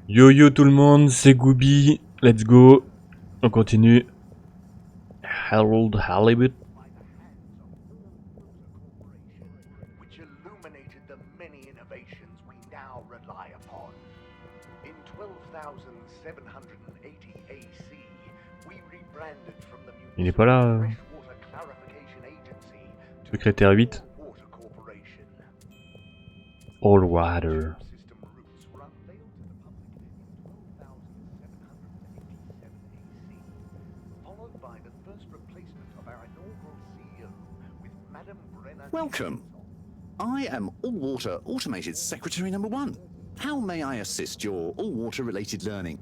Yo yo tout le monde, c'est Goubi, let's go, on continue. Harold Halibut. Which illuminated the many innovations we now rely upon. In 12,780 AC, we rebranded from the Il est pas là, Freshwater Clarification Agency to secrétaire 8. Water Corporation. All water. System routes were unveiled to the public in 12,787 AC, followed by the first replacement of our inaugural CEO with Madame Brenner. Welcome. I am All-Water Automated Secretary number 1. How may I assist your all-water related learning?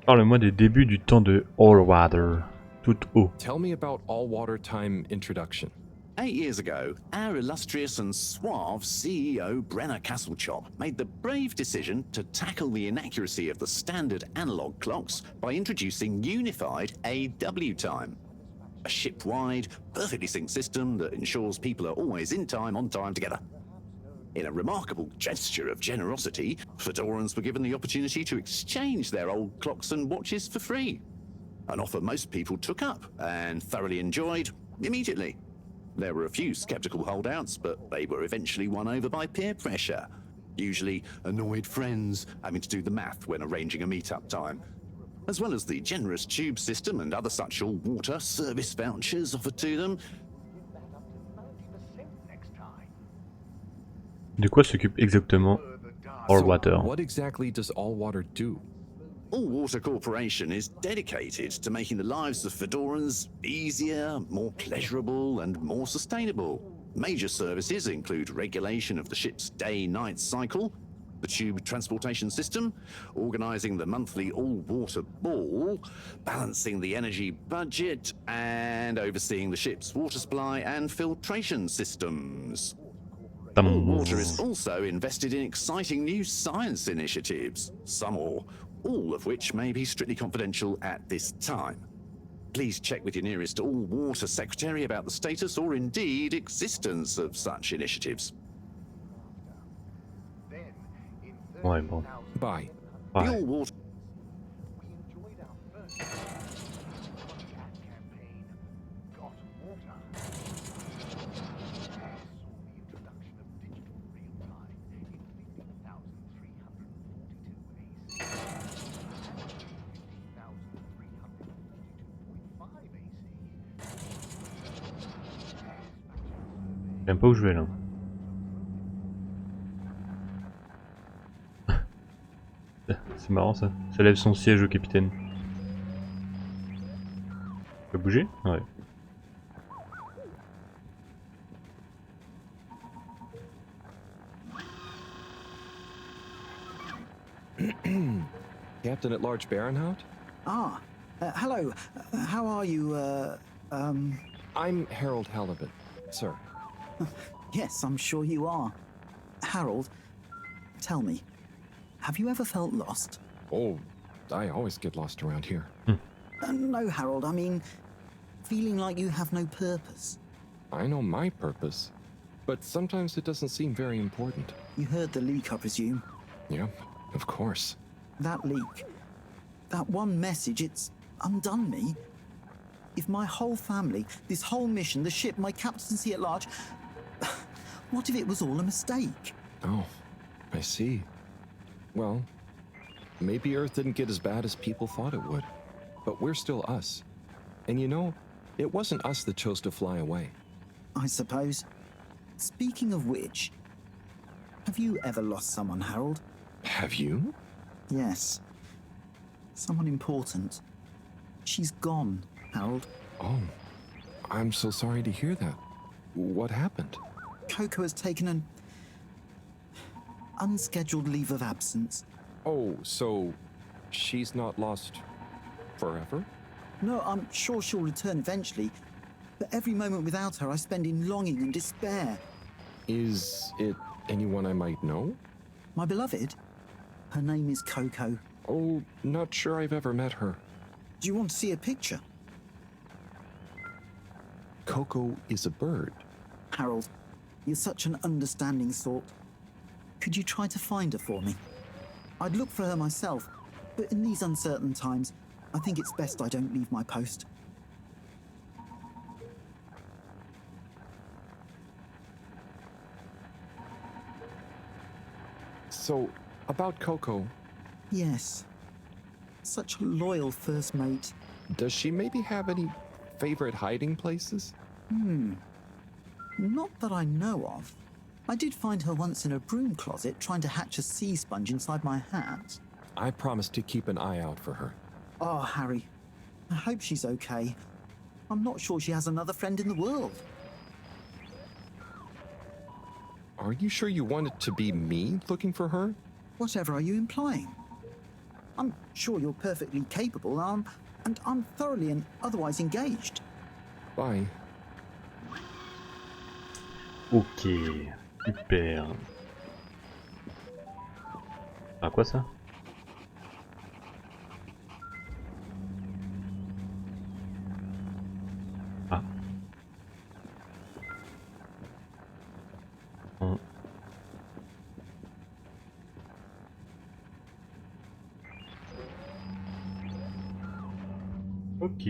Parle-moi des débuts du temps de All water. Tout haut. Tell me about all-water time introduction. 8 years ago, our illustrious and suave CEO Brenner Castlechop made the brave decision to tackle the inaccuracy of the standard analog clocks by introducing unified AW time. A ship-wide, perfectly synced system that ensures people are always in time, on time together. In a remarkable gesture of generosity, Fedorans were given the opportunity to exchange their old clocks and watches for free. An offer most people took up and thoroughly enjoyed immediately. There were a few skeptical holdouts, but they were eventually won over by peer pressure. Usually annoyed friends having to do the math when arranging a meet-up time. As well as the generous tube system and other such all-water service vouchers offered to them. De quoi s'occupe exactement All water? What exactly does all-water do? All-Water Corporation is dedicated to making the lives of Fedorans easier, more pleasurable, and more sustainable. Major services include regulation of the ship's day-night cycle, the tube transportation system, organising the monthly all-water ball, balancing the energy budget, and overseeing the ship's water supply and filtration systems. All-Water is also invested in exciting new science initiatives, some or all of which may be strictly confidential at this time. Please check with your nearest all-water secretary about the status or indeed existence of such initiatives. Ouais, bon. Bye. The Ouais. all-water We enjoyed our first ad campaign, Got Water. Saw the introduction of digital real-time in 15,342 AC. 15,342.5 AC. J'aime pas où je vais là. C'est marrant ça. Ça lève son siège au capitaine. Tu peux bouger? Ouais. Captain at Large Baronhout? Hello. How are you, I'm Harold Halibut, sir. Yes, I'm sure you are. Harold, tell me, have you ever felt lost? Oh, I always get lost around here. No, Harold, I mean, feeling like you have no purpose. I know my purpose, but sometimes it doesn't seem very important. You heard the leak, I presume. Yeah, of course. That leak, that one message, it's undone me. If my whole family, this whole mission, the ship, my captaincy at large, what if it was all a mistake? Oh, I see. Well, maybe Earth didn't get as bad as people thought it would. But we're still us. And you know, it wasn't us that chose to fly away. I suppose. Speaking of which, have you ever lost someone, Harold? Have you? Yes. Someone important. She's gone, Harold. Oh, I'm so sorry to hear that. What happened? Coco has taken an unscheduled leave of absence. Oh, so she's not lost forever? No, I'm sure she'll return eventually, but every moment without her I spend in longing and despair. Is it anyone I might know? My beloved? Her name is Coco. Oh, not sure I've ever met her. Do you want to see a picture? Coco is a bird. Harold, you're such an understanding sort. Could you try to find her for me? I'd look for her myself, but in these uncertain times, I think it's best I don't leave my post. So, about Coco, Yes. Such a loyal first mate. does she maybe have any favorite hiding places? Not that I know of. I did find her once in a broom closet trying to hatch a sea sponge inside my hat. I promise to keep an eye out for her. Oh, Harry. I hope she's okay. I'm not sure she has another friend in the world. Are you sure you want it to be me looking for her? Whatever are you implying? I'm sure you're perfectly capable, and I'm thoroughly and otherwise engaged. Bye. Ok, super. À quoi ça? Ah. Hum. Ok.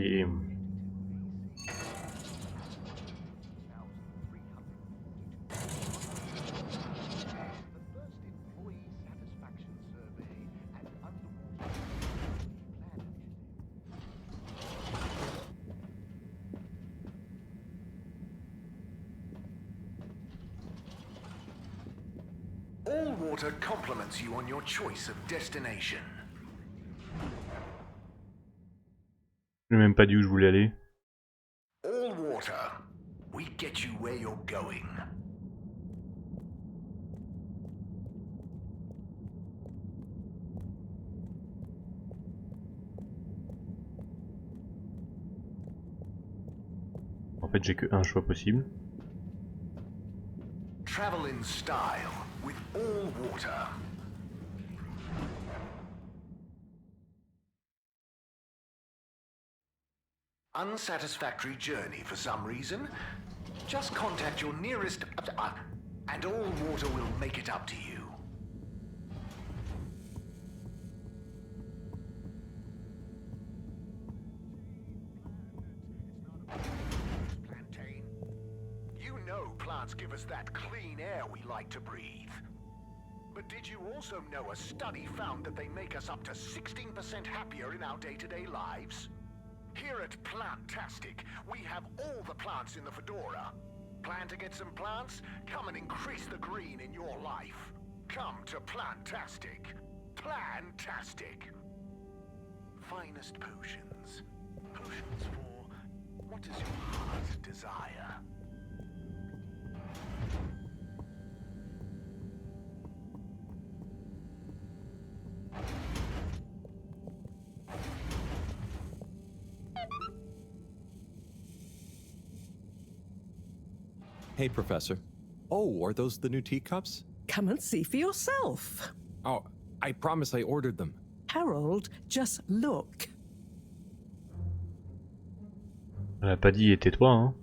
All water compliments you on your choice of destination. Je n'ai même pas dit où je voulais aller. All water, we get you where you're going. En fait, j'ai que un choix possible. Travel in style with all water. Unsatisfactory journey for some reason? Just contact your nearest... and all water will make it up to you. Plantain. You know plants give us that clean air we like to breathe. But did you also know a study found that they make us up to 16% happier in our day-to-day lives? Here at Plantastic, we have all the plants in the fedora. Plan to get some plants? Come and increase the green in your life. Come to Plantastic. Plantastic. Finest potions. Potions for what does your heart desire? Hey, Professor. Oh, are those the new teacups? Come and see for yourself. Oh, I promise I ordered them. Harold, just look. Elle a pas dit et tais-toi, hein.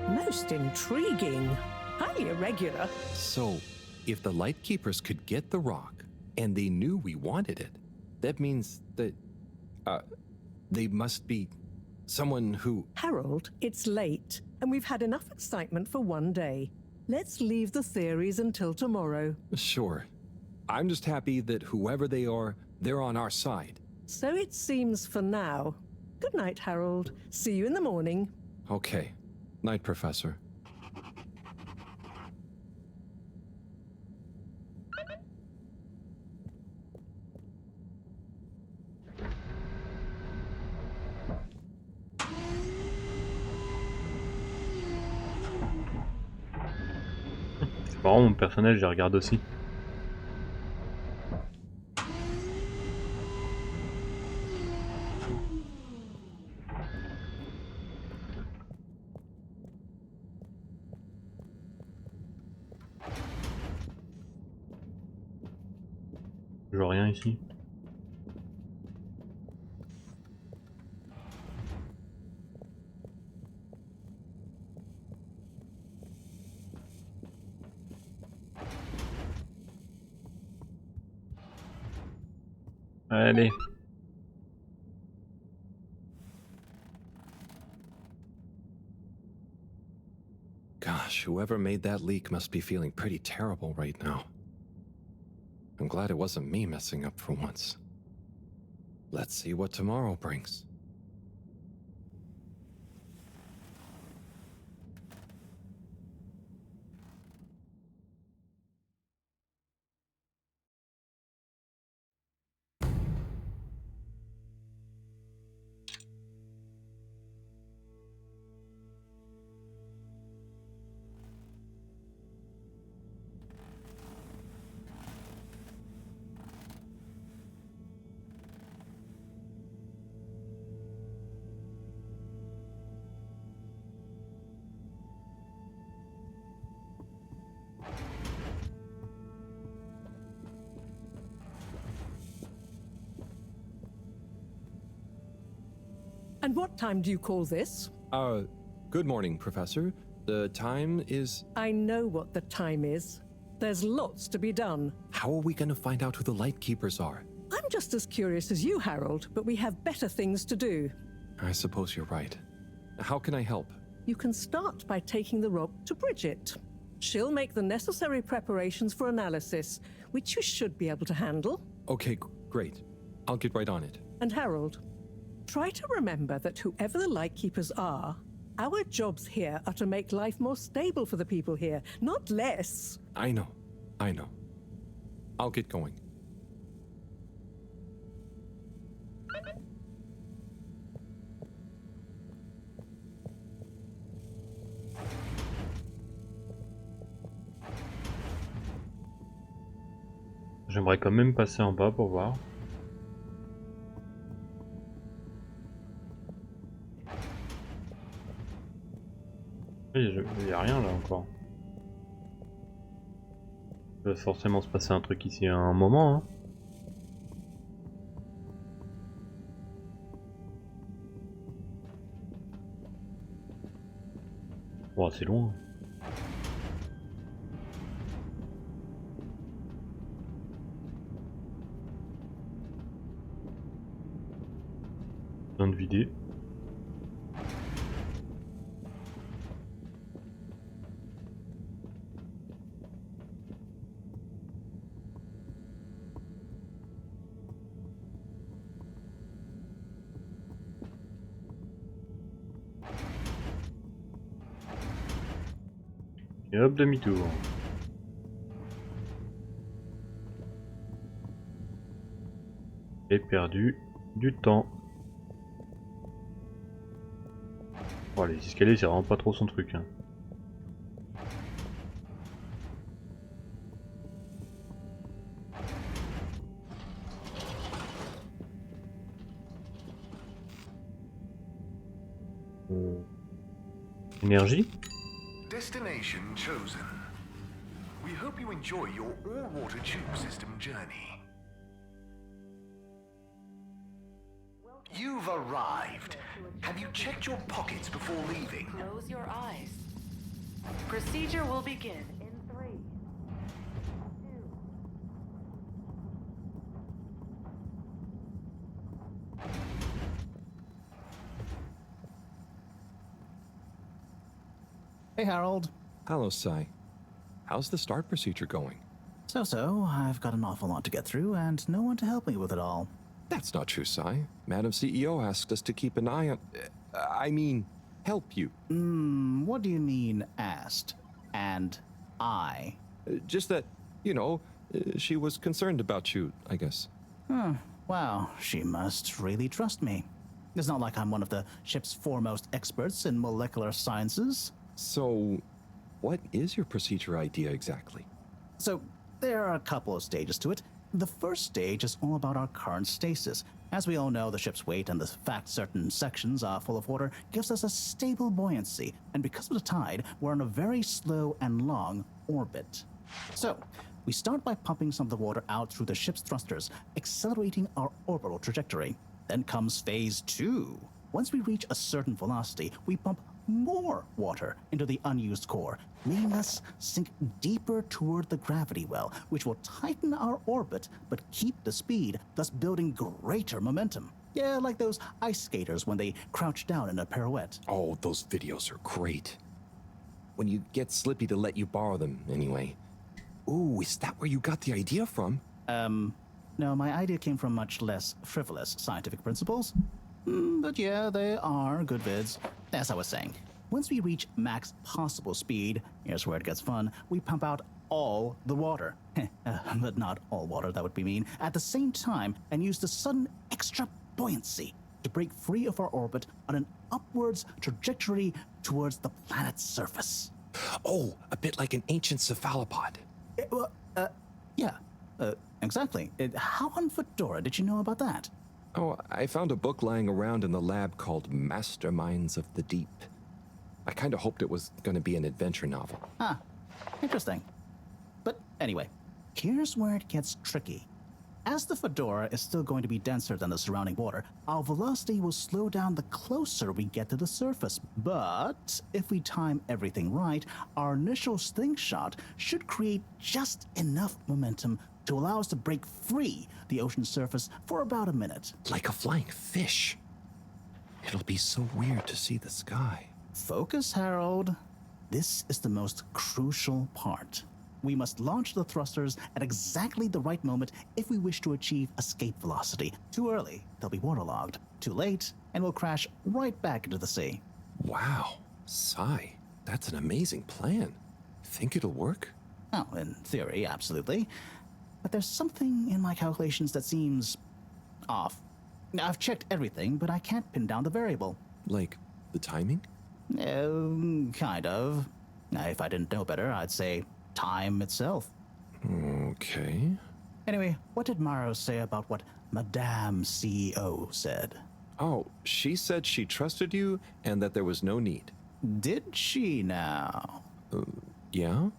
Most intriguing. Highly irregular. So, if the Lightkeepers could get the rock, and they knew we wanted it, that means that, they must be someone who... Harold, it's late, and we've had enough excitement for one day. Let's leave the theories until tomorrow. Sure. I'm just happy that whoever they are, they're on our side. So it seems for now. Good night, Harold. See you in the morning. Okay. Night, Professor. C'est marrant, mon personnage, je les regarde aussi. Je vois rien ici. Allez. Gosh, whoever made that leak must be feeling pretty terrible right now. I'm glad it wasn't me messing up for once. Let's see what tomorrow brings. And what time do you call this? Good morning, Professor. The time is... I know what the time is. There's lots to be done. How are we going to find out who the Lightkeepers are? I'm just as curious as you, Harold, but we have better things to do. I suppose you're right. How can I help? You can start by taking the rock to Bridget. She'll make the necessary preparations for analysis, which you should be able to handle. Okay, great. I'll get right on it. And Harold, try to remember that whoever the Lightkeepers are, our jobs here are to make life more stable for the people here, not less. I know. I'll get going. J'aimerais quand même passer en bas pour voir. Il n'y a rien là encore. Il va forcément se passer un truc ici à un moment. Hein. Bon, c'est loin. Besoin de vider. Et hop, demi-tour. J'ai perdu du temps. Oh, les escaliers, c'est vraiment pas trop son truc. Hein. Énergie? Destination chosen. We hope you enjoy your all-water tube system journey. You've arrived. Have you checked your pockets before leaving? Close your eyes. Procedure will begin in 3, 2. Hey, Harold. Hello, Sai. How's the start procedure going? So, I've got an awful lot to get through and no one to help me with it all. That's not true, Sai. Madam CEO asked us to keep an eye on... I mean, help you. What do you mean, asked? And I? Just that, you know, she was concerned about you, I guess. Wow, she must really trust me. It's not like I'm one of the ship's foremost experts in molecular sciences. So, what is your procedure idea exactly? So, there are a couple of stages to it. The first stage is all about our current stasis. As we all know, the ship's weight and the fact certain sections are full of water gives us a stable buoyancy, and because of the tide, we're on a very slow and long orbit. So, We start by pumping some of the water out through the ship's thrusters, accelerating our orbital trajectory. Then comes phase 2. Once we reach a certain velocity, we pump more water into the unused core, making us sink deeper toward the gravity well, which will tighten our orbit but keep the speed, thus building greater momentum. Yeah, like those ice skaters when they crouch down in a pirouette. Oh, those videos are great. When you get Slippy to let you borrow them, anyway. Ooh, is that where you got the idea from? No, my idea came from much less frivolous scientific principles. But yeah, they are good vids. As I was saying, once we reach max possible speed, here's where it gets fun, we pump out all the water. But not all water, that would be mean. At the same time, and use the sudden extra buoyancy to break free of our orbit on an upwards trajectory towards the planet's surface. Oh, a bit like an ancient cephalopod. Exactly. How on Fedora did you know about that? Oh, I found a book lying around in the lab called Masterminds of the Deep. I kind of hoped it was going to be an adventure novel. Ah, interesting. But anyway, here's where it gets tricky. As the Fedora is still going to be denser than the surrounding water, our velocity will slow down the closer we get to the surface. But if we time everything right, our initial slingshot should create just enough momentum to allow us to break free the ocean surface for about a minute. Like a flying fish. It'll be so weird to see the sky. Focus, Harold. This is the most crucial part. We must launch the thrusters at exactly the right moment if we wish to achieve escape velocity. Too early, they'll be waterlogged. Too late, and we'll crash right back into the sea. Wow, Sai, that's an amazing plan. Think it'll work? Oh, in theory, absolutely. But there's something in my calculations that seems off. I've checked everything, but I can't pin down the variable. Like the timing? Kind of. If I didn't know better, I'd say time itself. Okay. Anyway, what did Maro say about what Madame CEO said? Oh, she said she trusted you and that there was no need. Did she now? Yeah?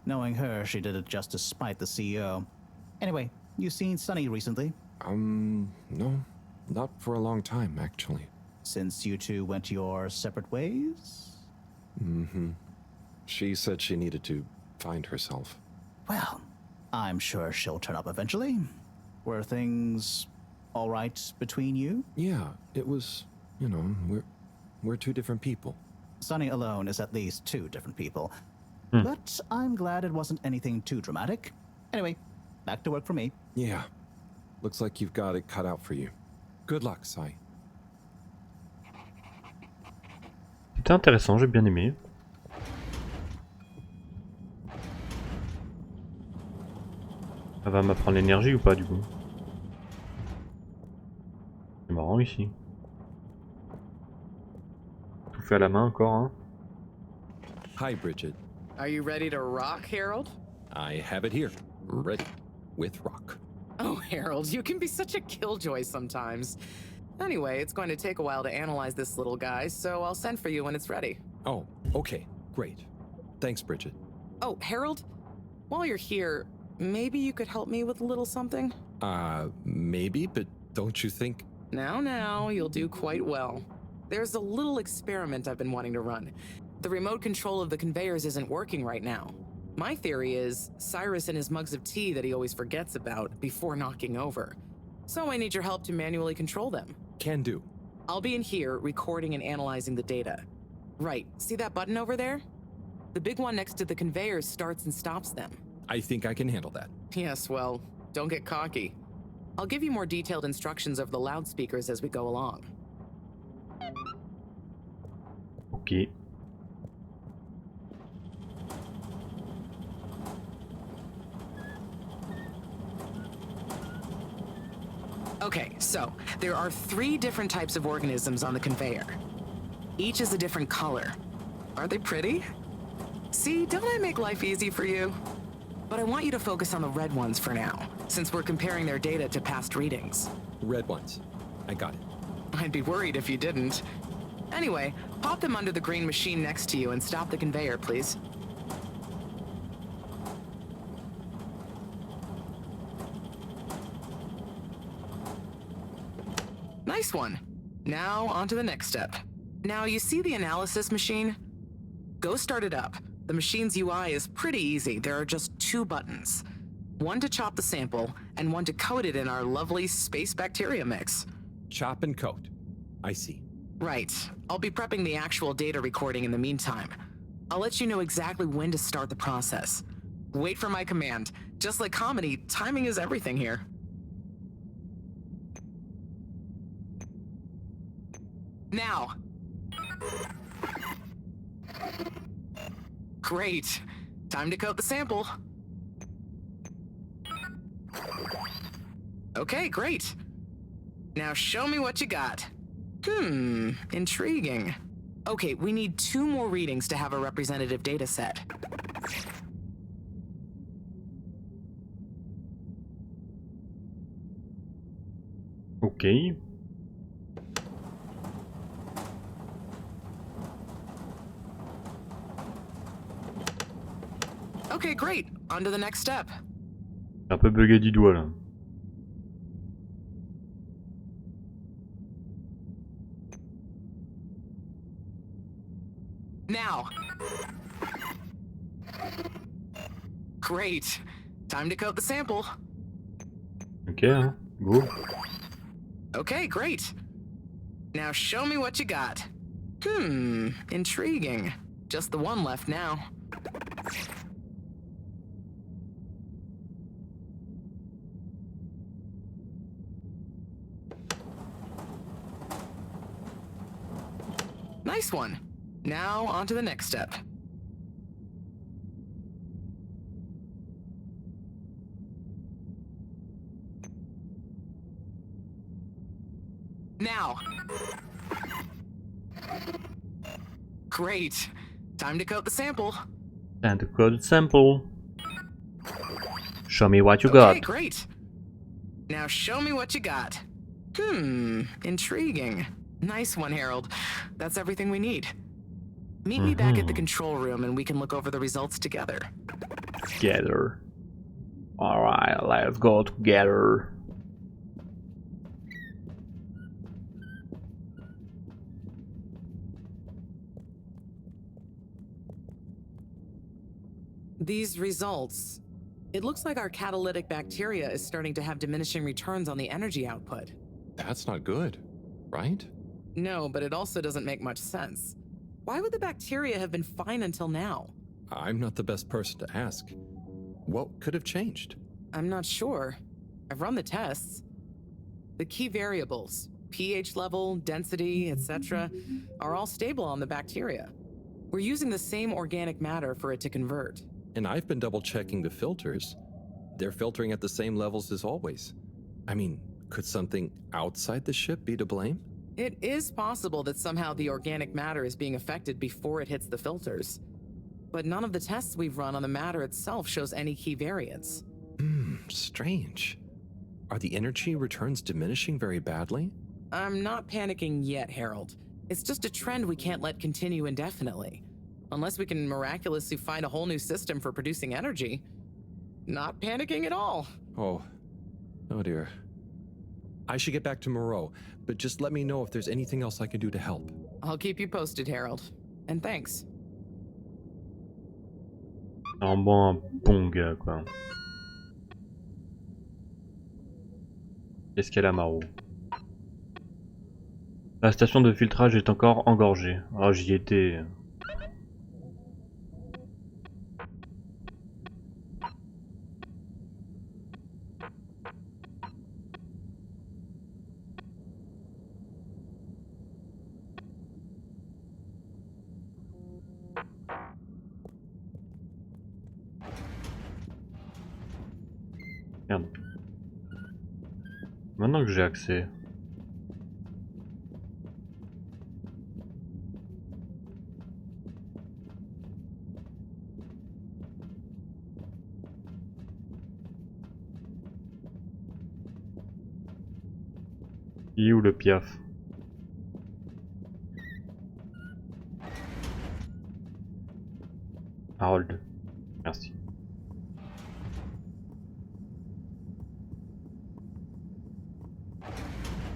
Knowing her, she did it just to spite the CEO. Anyway, you seen Sunny recently? No. Not for a long time, actually. Since you two went your separate ways? She said she needed to find herself. Well, I'm sure she'll turn up eventually. Were things all right between you? Yeah, it was, we're two different people. Sunny alone is at least two different people. But I'm glad it wasn't anything too dramatic. Anyway, back to work for me. Yeah. Looks like you've got it cut out for you. Good luck, Sai. C'était intéressant, j'ai bien aimé. Ça va m'apprendre l'énergie ou pas du coup? C'est marrant ici. Tout fait à la main encore, hein? Hi, Bridget. Are you ready to rock, Harold? I have it here. Ready. With rock. Oh, Harold, you can be such a killjoy sometimes. Anyway, it's going to take a while to analyze this little guy, so I'll send for you when it's ready. Oh, okay. Great. Thanks, Bridget. Oh, Harold, while you're here, maybe you could help me with a little something? Maybe, but don't you think... Now, you'll do quite well. There's a little experiment I've been wanting to run. The remote control of the conveyors isn't working right now. My theory is Cyrus and his mugs of tea that he always forgets about before knocking over. So I need your help to manually control them. Can do. I'll be in here recording and analyzing the data. Right, see that button over there? The big one next to the conveyors starts and stops them. I think I can handle that. Yes, well, don't get cocky. I'll give you more detailed instructions over the loudspeakers as we go along. Ok. Okay, so there are 3 different types of organisms on the conveyor. Each is a different color. Are they pretty? See, don't I make life easy for you? But I want you to focus on the red ones for now, since we're comparing their data to past readings. Red ones. I got it. I'd be worried if you didn't. Anyway, pop them under the green machine next to you and stop the conveyor, please. Nice one. Now, on to the next step. Now, you see the analysis machine? Go start it up. The machine's UI is pretty easy. There are just 2 buttons. One to chop the sample, and one to coat it in our lovely space bacteria mix. Chop and coat. I see. Right. I'll be prepping the actual data recording in the meantime. I'll let you know exactly when to start the process. Wait for my command. Just like comedy, timing is everything here. Now. Great. Time to coat the sample. Okay, great. Now show me what you got. Intriguing. Okay, we need 2 more readings to have a representative data set. Ok. Okay, great. On to the next step. Un peu bugué du doigt là. Now. Great. Time to coat the sample. Ok, hein. Go. Okay, great. Now show me what you got. Intriguing. Just the one left now. Nice one. Now, on to the next step. Now. Great. Time to coat the sample. Time to code the sample. Show me what you Okay, got. great. Now show me what you got. Intriguing. Nice one, Harold. That's everything we need. Meet me back at the control room and we can look over the results together. Together. Alright, let's go together. These results. It looks like our catalytic bacteria is starting to have diminishing returns on the energy output. That's not good, right? No, but it also doesn't make much sense. Why would the bacteria have been fine until now? I'm not the best person to ask. What could have changed? I'm not sure. I've run the tests. The key variables, pH level, density, etc., are all stable on the bacteria. We're using the same organic matter for it to convert. And I've been double checking the filters. They're filtering at the same levels as always. I mean, could something outside the ship be to blame? It is possible that somehow the organic matter is being affected before it hits the filters. But none of the tests we've run on the matter itself shows any key variants. Strange. Are the energy returns diminishing very badly? I'm not panicking yet, Harold. It's just a trend we can't let continue indefinitely. Unless we can miraculously find a whole new system for producing energy. Not panicking at all. Oh dear. I should get back to Moreau, but just let me know if there's anything else I can do to help. I'll keep you posted, Harold. And thanks. Un bon gars, quoi. Qu'est-ce qu'elle a, Maro? La station de filtrage est encore engorgée. Ah, j'y étais. Merde. Maintenant que j'ai accès. Il est où le piaf? Harold. Merci.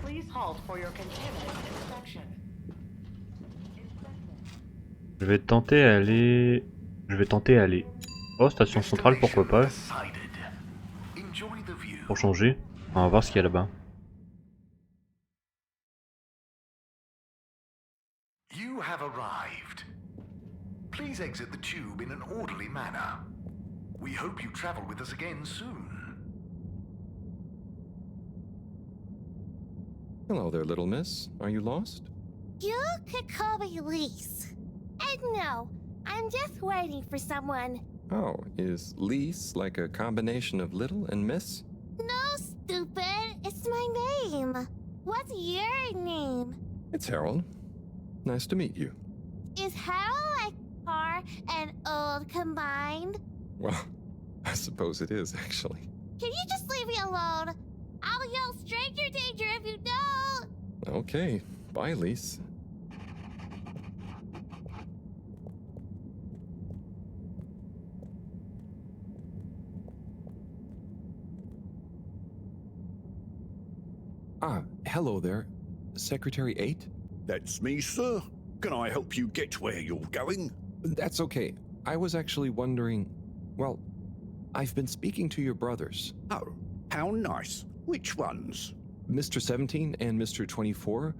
Please Halt for your contaminant inspection. Je vais tenter aller. Oh, station centrale, pourquoi pas. Enjoy the view. Pour changer. On va voir ce qu'il y a là-bas. You have arrived. Please exit the tube in an orderly manner. We hope you travel with us again soon. Hello there, little miss. Are you lost? You could call me Lise. And no, I'm just waiting for someone. Oh, is Lise like a combination of little and miss? No, stupid. It's my name. What's your name? It's Harold. Nice to meet you. Is Harold like car and old combined? Well, I suppose it is, actually. Can you just leave me alone? I'll yell stranger danger if you don't. Okay, bye, Lise. Ah, hello there. Secretary 8? That's me, sir. Can I help you get where you're going? That's okay. I was actually wondering... Well, I've been speaking to your brothers. Oh, how nice. Which ones? Mr. 17 and Mr. 24.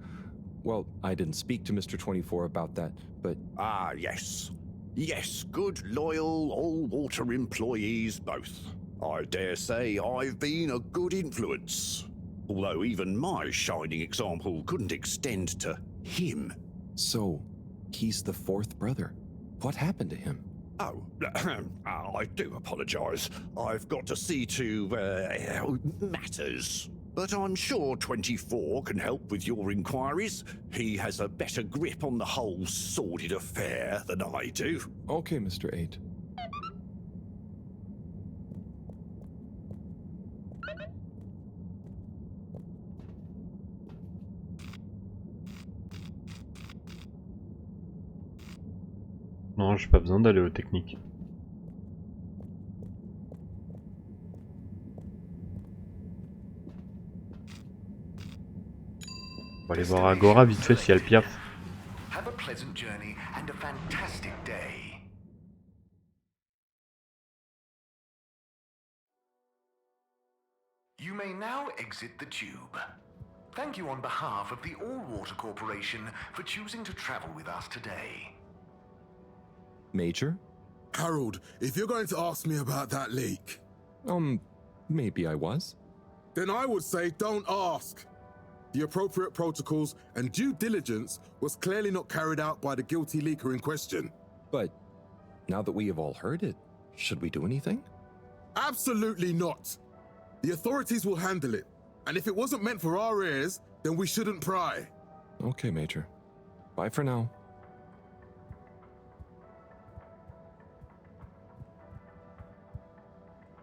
Well, I didn't speak to Mr. 24 about that, but... Ah, yes. Yes, good, loyal, all-water employees both. I dare say I've been a good influence. Although even my shining example couldn't extend to him. So, he's the fourth brother. What happened to him? Oh, I do apologise. I've got to see to, matters. But I'm sure 24 can help with your inquiries. He has a better grip on the whole sordid affair than I do. Okay, Mr. 8. Non, j'ai pas besoin d'aller aux techniques. On va aller voir Agora vite fait s'il y a le piaf. Have a pleasant journey and a fantastic day. You may now exit the tube. Thank you on behalf of the All-Water Corporation for choosing to travel with us today. Major? Harold, if you're going to ask me about that leak... Maybe I was. Then I would say don't ask. The appropriate protocols and due diligence was clearly not carried out by the guilty leaker in question. But now that we have all heard it, should we do anything? Absolutely not. The authorities will handle it. And if it wasn't meant for our ears, then we shouldn't pry. Okay, Major. Bye for now.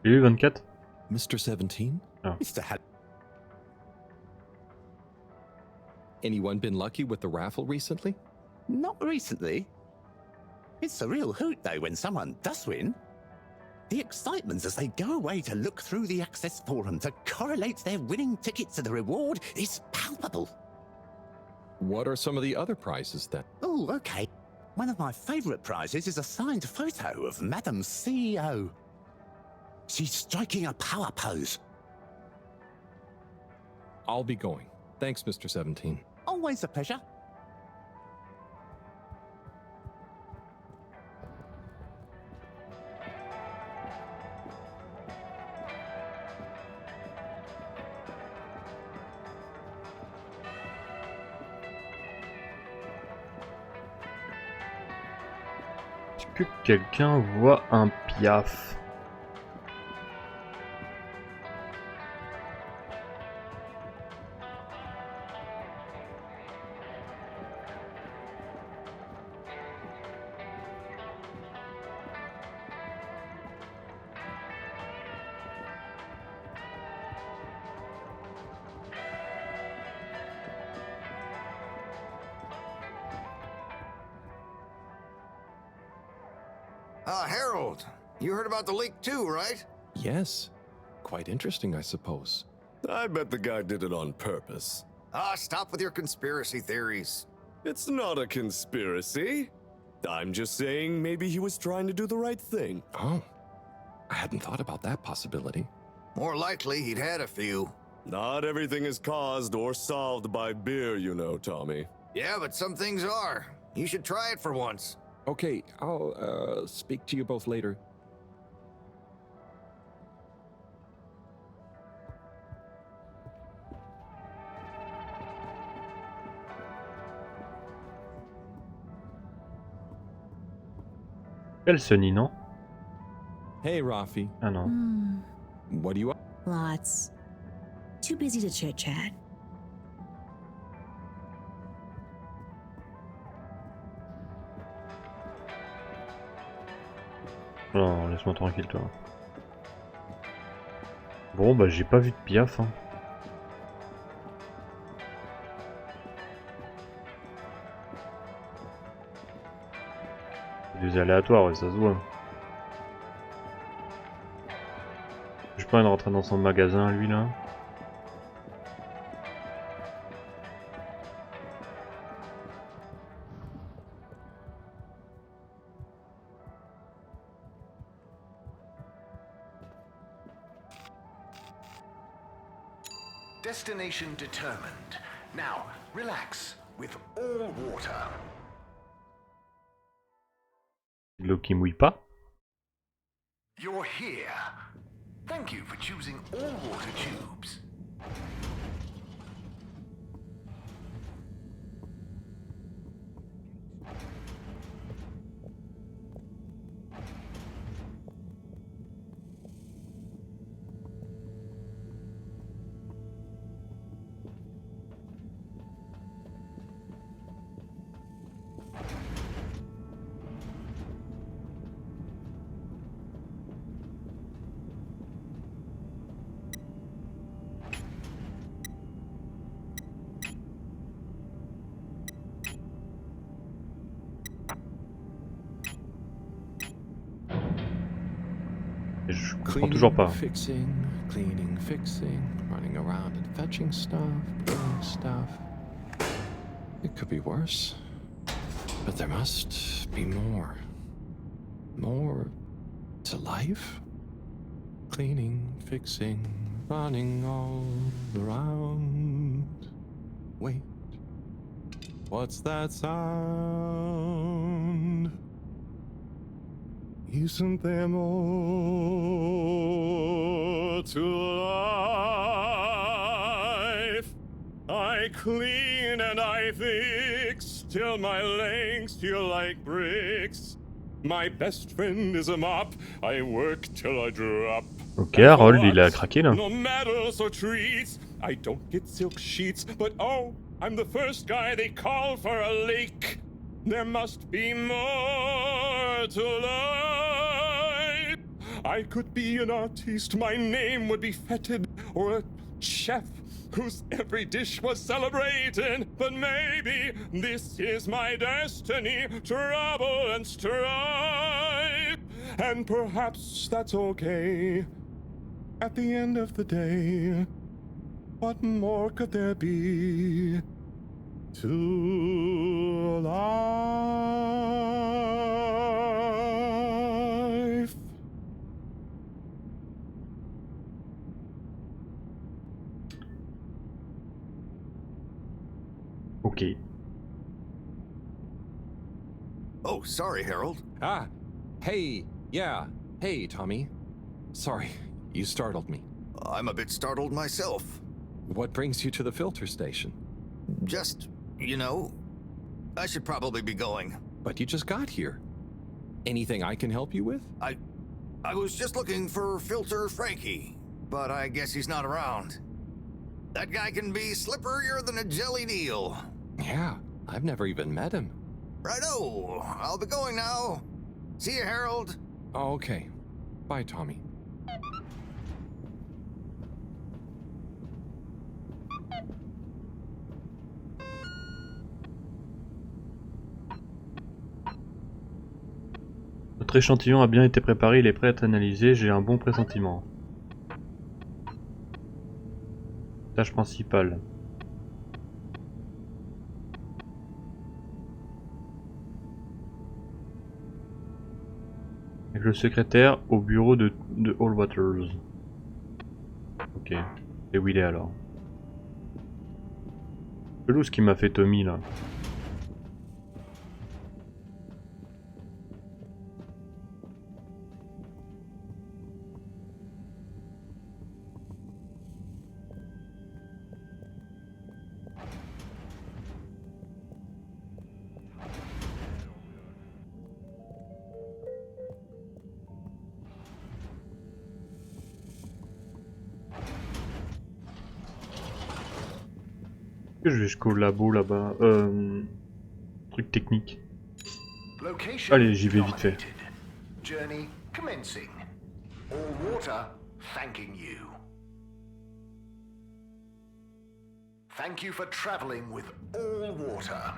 J'ai eu 24. Mr. 17? Oh. Mr. Anyone been lucky with the raffle recently? Not recently. It's a real hoot, though, when someone does win. The excitement as they go away to look through the access forum to correlate their winning ticket to the reward is palpable. What are some of the other prizes then? Oh, okay. One of my favourite prizes is a signed photo of Madam CEO. She's striking a power pose. I'll be going. Thanks, Mr. 17. Always a pleasure. Est-ce que quelqu'un voit un piaf? Harold, you heard about the leak too, right? Yes. Quite interesting, I suppose. I bet the guy did it on purpose. Ah, stop with your conspiracy theories. It's not a conspiracy. I'm just saying maybe he was trying to do the right thing. Oh, I hadn't thought about that possibility. More likely, he'd had a few. Not everything is caused or solved by beer, you know, Tommy. Yeah, but some things are. You should try it for once. Okay, I'll speak to you both later. Elle Sonny, non? Hey, Rafi. Ah non. What do you... Lots. Too busy to chit-chat. Non, laisse-moi tranquille, toi. Bon, bah j'ai pas vu de piaf. Hein. Des aléatoires, ouais, ça se voit. J'ai pas envie de rentrer dans son magasin, lui, là. Destination determined. Now, relax with all water. L'eau qui mouille pas. You're here. Thank you for choosing all water tubes. Je comprends toujours pas. Fixing, cleaning, fixing, running around and fetching stuff, doing stuff. It could be worse, but there must be more. More to life? Cleaning, fixing, running all around. Wait, what's that sound? Isn't there more to life? I clean and I fix till my legs feel like bricks. My best friend is a mop. I work till I drop. Ok, Harold, il a craqué là. No medals or treats. I don't get silk sheets, but oh, I'm the first guy they call for a leak. There must be more to life. I could be an artiste, my name would be feted, or a chef whose every dish was celebrated. But maybe this is my destiny, trouble and strife. And perhaps that's okay. At the end of the day, what more could there be to life? Ok. Oh, sorry, Harold. Ah, hey, yeah, hey, Tommy. Sorry, you startled me. I'm a bit startled myself. What brings you to the filter station? Just, you know, I should probably be going. But you just got here. Anything I can help you with? I was just looking for Filter Frankie, but I guess he's not around. That guy can be slipperier than a jellied eel. Yeah, I've never even met him. Righto, I'll be going now. See you, Harold. Oh, okay. Bye, Tommy. Notre échantillon a bien été préparé, il est prêt à être analysé, j'ai un bon pressentiment. Tâche principale. Avec le secrétaire au bureau de All Waters. Ok. Et où il est alors? Pelouse qui m'a fait Tommy là. Je vais jusqu'au labo là-bas. Truc technique. Allez, j'y vais vite fait. Journey commencing. All water thanking you. Thank you for traveling with all water.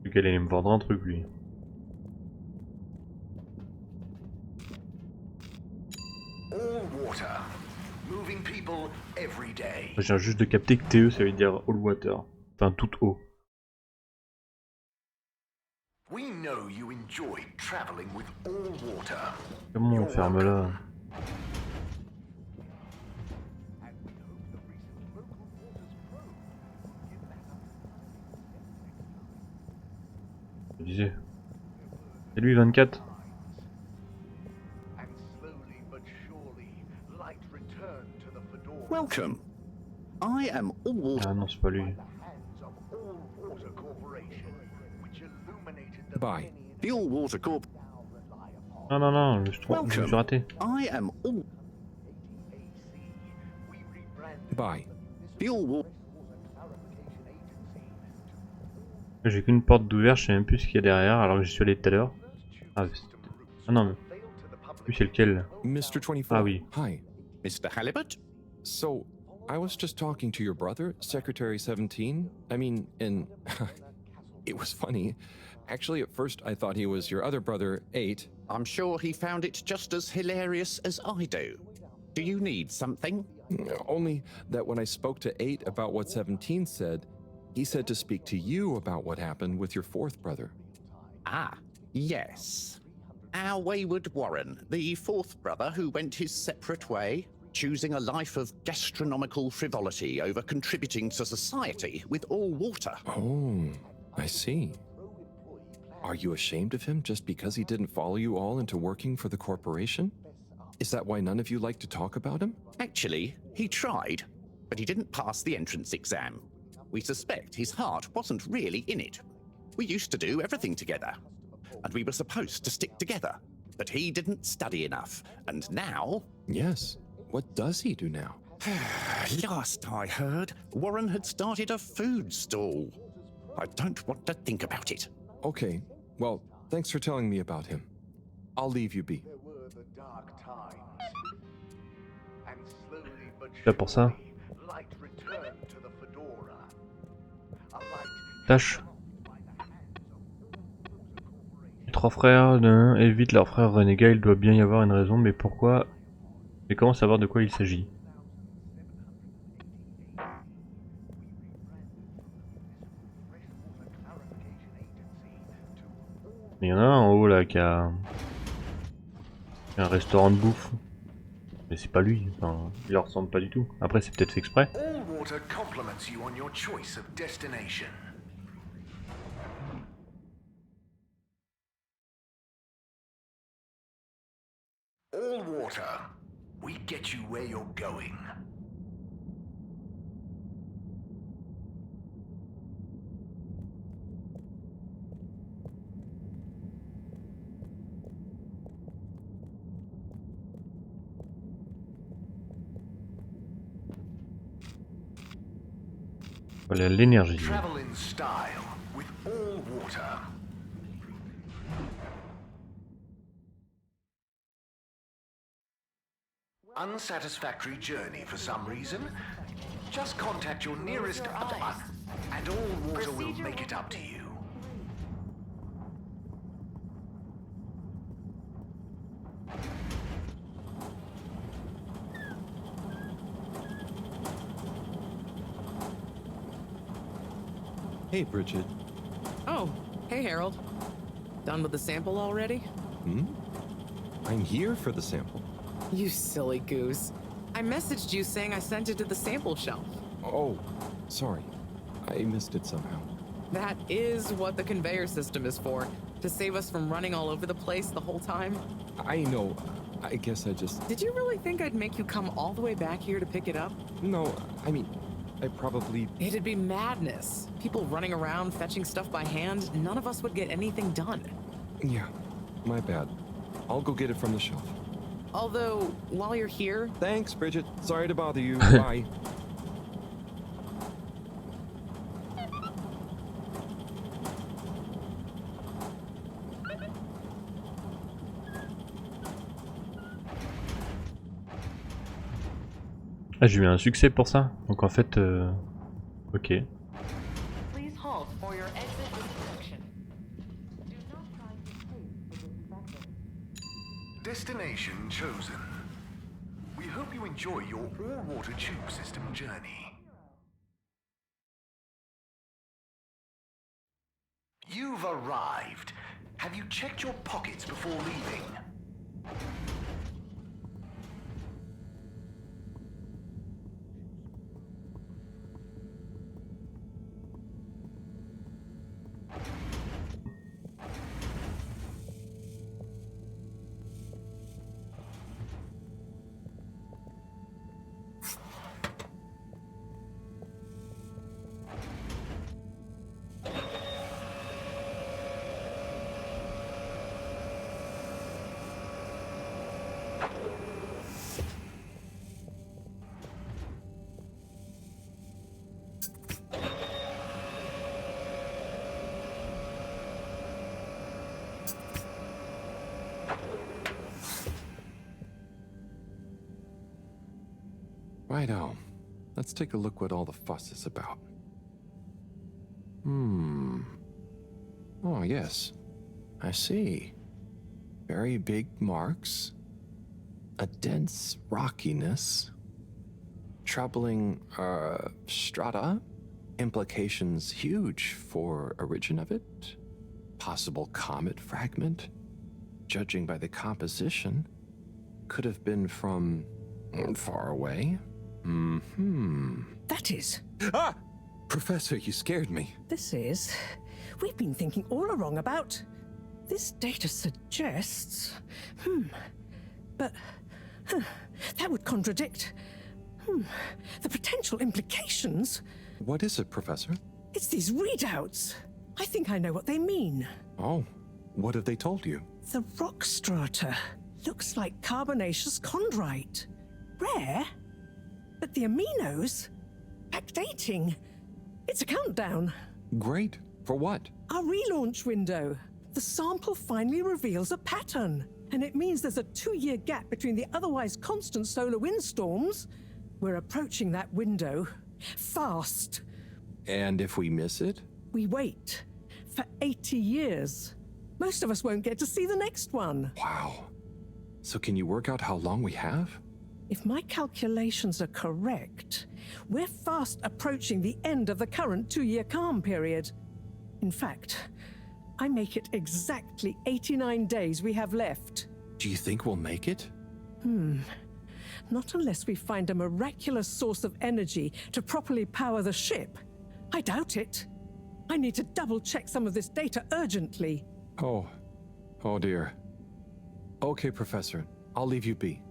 Vu qu'elle allait me vendre un truc lui. All water. Moving people every day. Je viens juste de capter que TE ça veut dire all water. Enfin toute eau. We know you enjoy traveling with all water. Comment on ferme là? Je disais. C'est lui 24. Welcome. I am all water. Ah non, c'est pas lui. Bye. The All Water Corp. Non, non, non, je me suis raté. I am all. Bye. The All Water. J'ai qu'une porte d'ouvert, je sais même plus ce qu'il y a derrière alors que j'y suis allé tout à l'heure. Ah, non, mais. Lui, c'est lequel? Mr. 24. Ah oui. Hi. Mr. Halibut? So, I was just talking to your brother, Secretary 17. I mean, and it was funny. Actually, at first I thought he was your other brother, 8. I'm sure he found it just as hilarious as I do. Do you need something? Only that when I spoke to 8 about what 17 said, he said to speak to you about what happened with your 4th brother. Ah, yes. Our wayward Warren, the 4th brother who went his separate way, choosing a life of gastronomical frivolity over contributing to society with all water. Oh, I see. Are you ashamed of him just because he didn't follow you all into working for the corporation? Is that why none of you like to talk about him? Actually, he tried, but he didn't pass the entrance exam. We suspect his heart wasn't really in it. We used to do everything together, and we were supposed to stick together, but he didn't study enough, and now... Yes. What does he do now? Last I heard, Warren had started a food stall. I don't want to think about it. Okay, well, thanks for telling me about him. I'll leave you be. Là pour ça. Tâche. Les 3 frères évitent leur frère renégat, il doit bien y avoir une raison, mais pourquoi? Mais comment savoir de quoi il s'agit? Il y en a un en haut là qui a un restaurant de bouffe. Mais c'est pas lui, enfin, il leur ressemble pas du tout. Après c'est peut-être fait exprès. All water compliments you on your choice of destination. All water, we get you where you're going. Voilà l'énergie. Travel in style with all water. Unsatisfactory journey for some reason? Just contact your nearest and all water will make it up to you. Hey, Bridget. Oh, hey Harold. Done with the sample already? Hmm? I'm here for the sample. You silly goose. I messaged you saying I sent it to the sample shelf. Oh, sorry. I missed it somehow. That is what the conveyor system is for, to save us from running all over the place the whole time. I know. I guess I just... Did you really think I'd make you come all the way back here to pick it up? No, I mean, I probably... It'd be madness. People running around fetching stuff by hand, none of us would get anything done. Yeah, my bad. I'll go get it from the shelf. Although, while you're here... Thanks, Bridget. Sorry to bother you. Bye. Ah, j'ai eu un succès pour ça. Donc en fait, ok. Please halt for your exit inspection. Do not try to escape the inspector. Destination chosen. We hope you enjoy your all-water tube system journey. You've arrived. Have you checked your pockets before leaving? Righto. Let's take a look what all the fuss is about. Oh, yes. I see. Very big marks. A dense rockiness. Troubling, strata. Implications huge for origin of it. Possible comet fragment. Judging by the composition, could have been from far away. That is. Ah! Professor, you scared me. This is. We've been thinking all along about. This data suggests. But. That would contradict. The potential implications. What is it, Professor? It's these readouts. I think I know what they mean. Oh, what have they told you? The rock strata looks like carbonaceous chondrite. Rare, but the aminos backdating. It's a countdown. Great. For what? Our relaunch window. The sample finally reveals a pattern, and it means there's a 2-year gap between the otherwise constant solar windstorms. We're approaching that window fast. And if we miss it? We wait for 80 years. Most of us won't get to see the next one. Wow. So can you work out how long we have? If my calculations are correct, we're fast approaching the end of the current 2-year calm period. In fact, I make it exactly 89 days we have left. Do you think we'll make it? Not unless we find a miraculous source of energy to properly power the ship. I doubt it. I need to double-check some of this data urgently. Oh dear. Okay, Professor. I'll leave you be.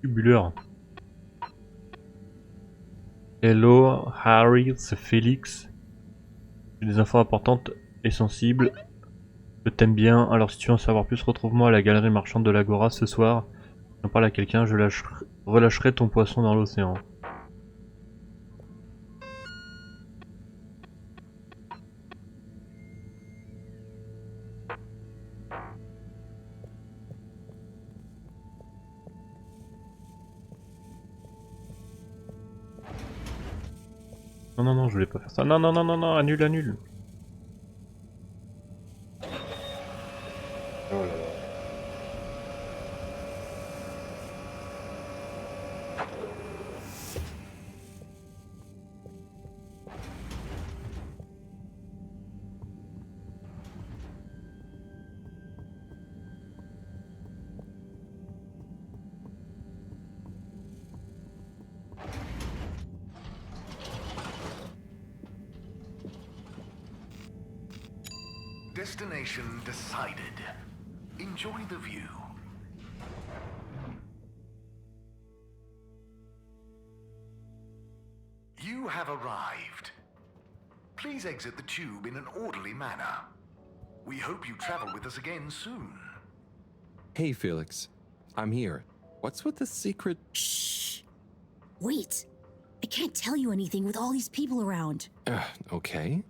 Tubuleur. Hello, Harry, c'est Félix. J'ai des infos importantes et sensibles. Je t'aime bien, alors si tu veux en savoir plus, retrouve-moi à la galerie marchande de l'Agora ce soir. Si on parle à quelqu'un, je relâcherai ton poisson dans l'océan. Non, je voulais pas faire ça. Non, annule. Destination decided. Enjoy the view. You have arrived. Please exit the tube in an orderly manner. We hope you travel with us again soon. Hey, Felix. I'm here. What's with the secret? Shh. Wait. I can't tell you anything with all these people around. Okay.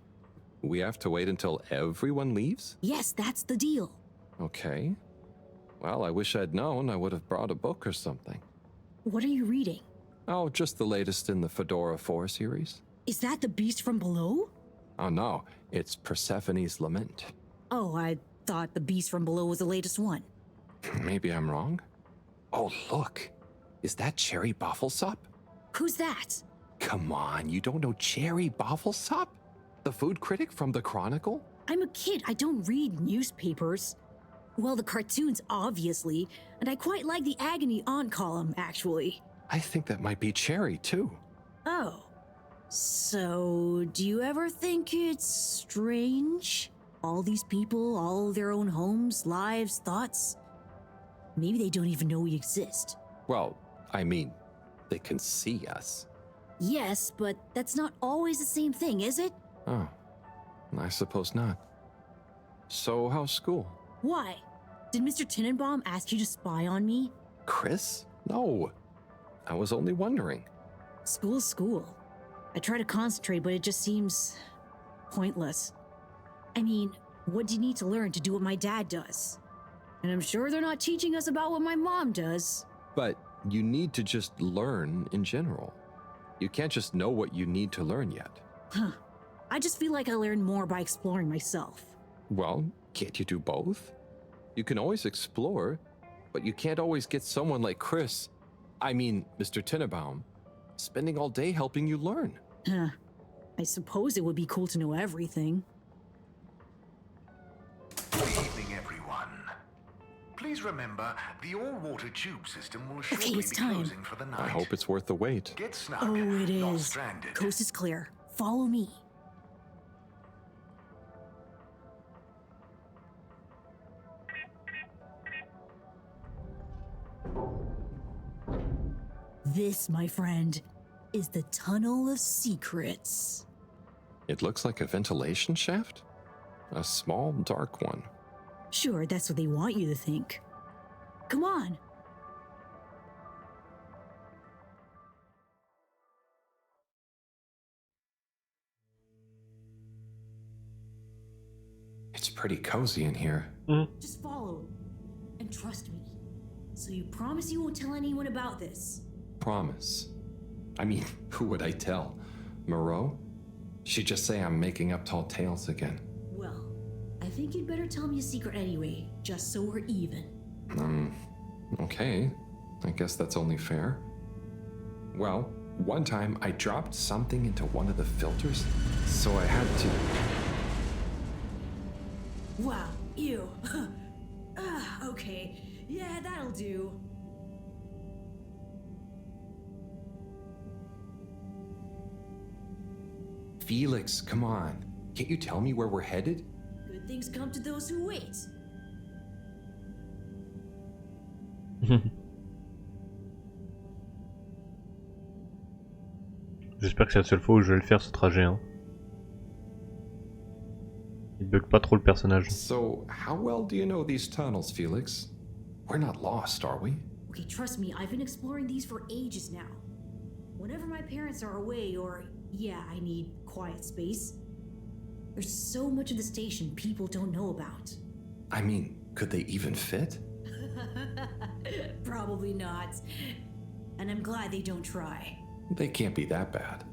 We have to wait until everyone leaves? Yes, that's the deal. Okay. Well, I wish I'd known. I would have brought a book or something. What are you reading? Oh, just the latest in the Fedora 4 series. Is that the beast from below? Oh no, it's Persephone's Lament. Oh, I thought the beast from below was the latest one. Maybe I'm wrong. Oh, look. Is that Cherry Bofflesop? Who's that? Come on, you don't know Cherry Bofflesop? The food critic from the Chronicle? I'm a kid. I don't read newspapers. Well, the cartoons, obviously. And I quite like the Agony Aunt column, actually. I think that might be Cherry, too. Oh. So, do you ever think it's strange? All these people, all their own homes, lives, thoughts? Maybe they don't even know we exist. Well, I mean, they can see us. Yes, but that's not always the same thing, is it? Oh, I suppose not. So, how's school? Why? Did Mr. Tenenbaum ask you to spy on me? Chris? No. I was only wondering. School's school. I try to concentrate, but it just seems pointless. I mean, what do you need to learn to do what my dad does? And I'm sure they're not teaching us about what my mom does. But you need to just learn in general. You can't just know what you need to learn yet. Huh. I just feel like I learn more by exploring myself. Well, can't you do both? You can always explore, but you can't always get someone like Chris, Mr. Tenenbaum, spending all day helping you learn. Huh. I suppose it would be cool to know everything. Good evening, everyone. Please remember, the all-water tube system will shortly be closing for the night. I hope it's worth the wait. Get snug, Oh, it not is. stranded. Coast is clear. Follow me. This, my friend, is the Tunnel of Secrets. It looks like a ventilation shaft? A small, dark one. Sure, that's what they want you to think. Come on. It's pretty cozy in here. Just follow and trust me. So you promise you won't tell anyone about this? Promise. Who would I tell? Moreau? She'd just say I'm making up tall tales again. Well, I think you'd better tell me a secret anyway, just so we're even. Okay. I guess that's only fair. Well, one time I dropped something into one of the filters, so I had to... Wow, ew. Okay, yeah, that'll do. Felix, come on. Can't you tell me where we're headed? Good things come to those who wait. J'espère que c'est la seule fois où je vais le faire ce trajet. Hein. Il bug pas trop le personnage. So, how well do you know these tunnels, Felix? We're not lost, are we? Okay, trust me, I've been exploring these for ages now. Whenever my parents are away or, yeah, I need quiet space, there's so much of the station people don't know about. Could they even fit? Probably not. And I'm glad they don't try. They can't be that bad.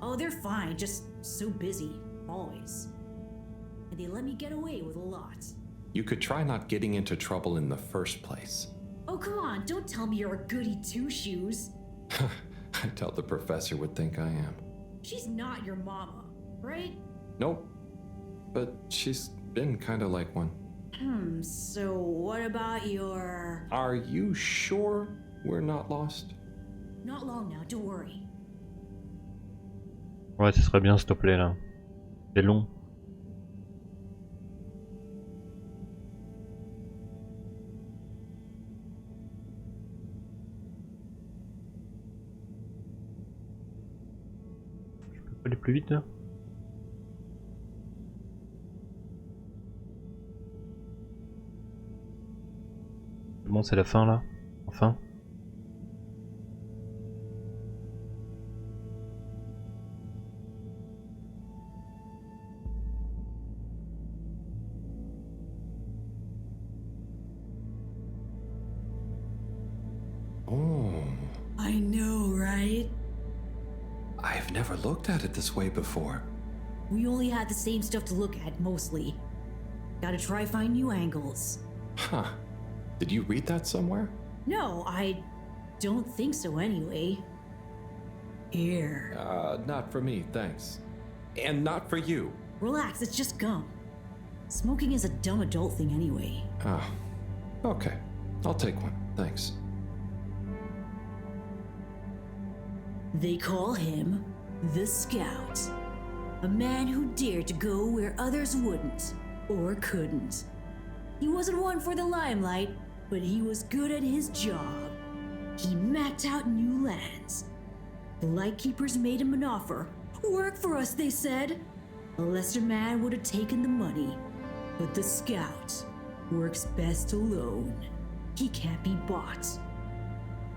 Oh, they're fine, just so busy, always. And they let me get away with a lot. You could try not getting into trouble in the first place. Oh, come on, don't tell me you're a goody two-shoes. I doubt the professor would think I am. She's not your mama, right? Nope. But she's been kinda like one. So what about your... Are you sure we're not lost? Not long now, don't worry. Ouais, ce serait bien s'il te plaît là. C'est long. aller plus vite là? Bon, c'est la fin là, enfin. Oh, I know, right? I've never looked at it this way before. We only had the same stuff to look at, mostly. Gotta try find new angles. Huh. Did you read that somewhere? No, I don't think so anyway. Here. Not for me, thanks. And not for you. Relax, it's just gum. Smoking is a dumb adult thing anyway. Ah, okay. I'll take one, thanks. They call him the Scout. A man who dared to go where others wouldn't, or couldn't. He wasn't one for the limelight, but he was good at his job. He mapped out new lands. The Lightkeepers made him an offer. Work for us, they said. A lesser man would have taken the money. But the Scout works best alone. He can't be bought.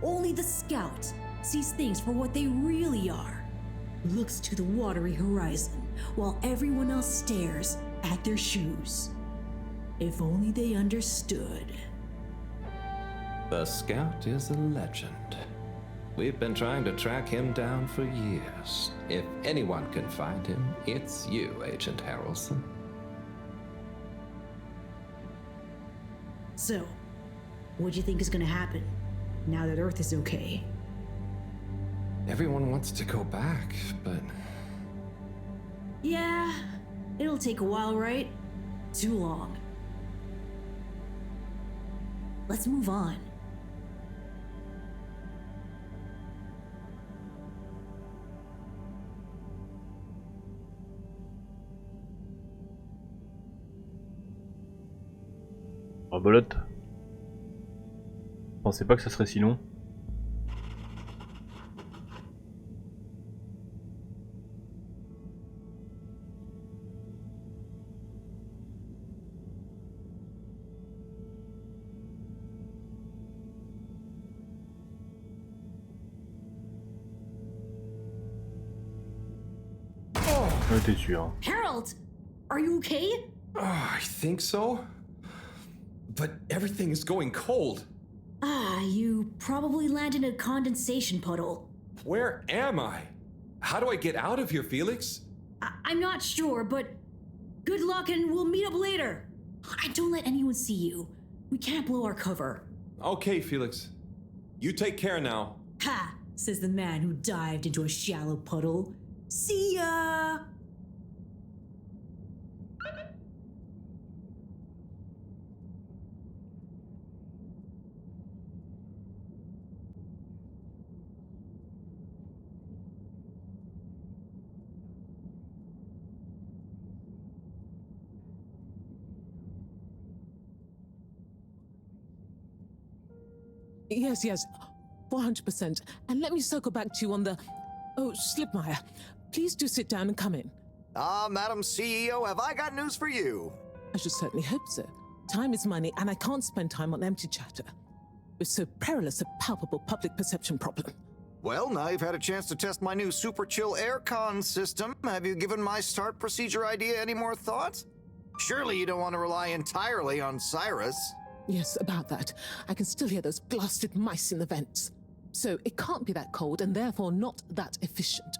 Only the Scout sees things for what they really are. Looks to the watery horizon, while everyone else stares at their shoes. If only they understood. The Scout is a legend. We've been trying to track him down for years. If anyone can find him, it's you, Agent Harrelson. So, what do you think is gonna happen now that Earth is okay? Everyone wants to go back, but... Yeah, it'll take a while, right? Too long. Let's move on. Rebolote. Je pensais pas que ça serait si long. T'es sûr. Harold, are you okay? I think so. But everything is going cold. You probably landed in a condensation puddle. Where am I? How do I get out of here, Felix? I'm not sure, but good luck and we'll meet up later. And don't let anyone see you. We can't blow our cover. Okay, Felix. You take care now. Ha! Says the man who dived into a shallow puddle. See ya! Yes, 400%. And let me circle back to you on the... Oh, Slipmeyer, please do sit down and come in. Madam CEO, have I got news for you? I should certainly hope so. Time is money, and I can't spend time on empty chatter. With so perilous a palpable public perception problem. Well, now you've had a chance to test my new super chill aircon system. Have you given my start procedure idea any more thought? Surely you don't want to rely entirely on Cyrus. Yes, about that. I can still hear those blasted mice in the vents. So it can't be that cold and therefore not that efficient.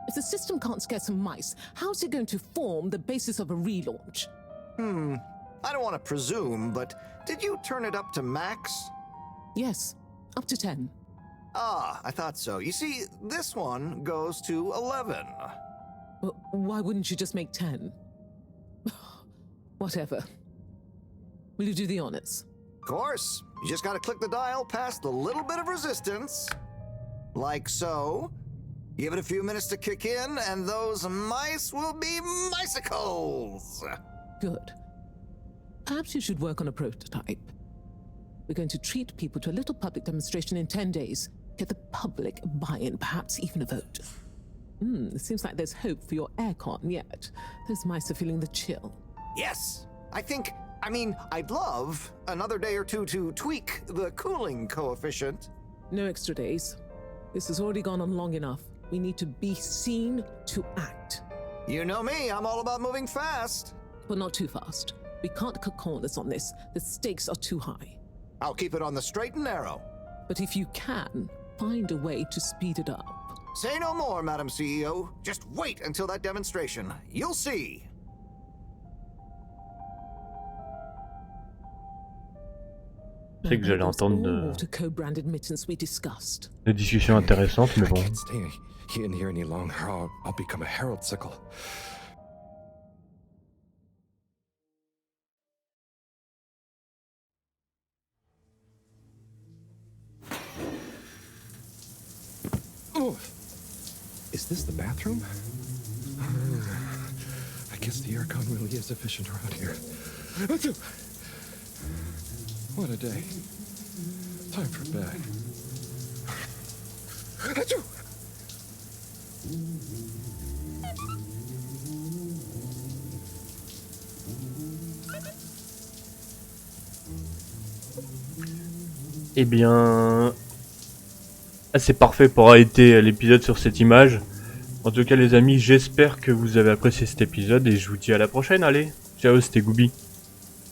If the system can't scare some mice, how's it going to form the basis of a relaunch? I don't want to presume, but did you turn it up to max? Yes, up to 10. I thought so. You see, this one goes to 11. Well, why wouldn't you just make 10? Whatever. Will you do the honors? Of course. You just gotta click the dial past a little bit of resistance. Like so. Give it a few minutes to kick in, and those mice will be micicles! Good. Perhaps you should work on a prototype. We're going to treat people to a little public demonstration in 10 days. Get the public buy-in, perhaps even a vote. Seems like there's hope for your aircon yet. Those mice are feeling the chill. Yes, I mean, I'd love another day or two to tweak the cooling coefficient. No extra days. This has already gone on long enough. We need to be seen to act. You know me, I'm all about moving fast. But not too fast. We can't cut corners on this. The stakes are too high. I'll keep it on the straight and narrow. But if you can, find a way to speed it up. Say no more, Madam CEO. Just wait until that demonstration. You'll see. C'est que j'allais entendre co-branded mittens we discussed. des discussions intéressantes, mais bon. I can't stay in here any longer. I'll become a Harold sickle. Oh, is this the bathroom? I guess the aircon really is efficient around here. What a day. Time for bed. Eh bien... c'est parfait pour arrêter l'épisode sur cette image. En tout cas les amis, j'espère que vous avez apprécié cet épisode et je vous dis à la prochaine, allez. Ciao, c'était Goubi.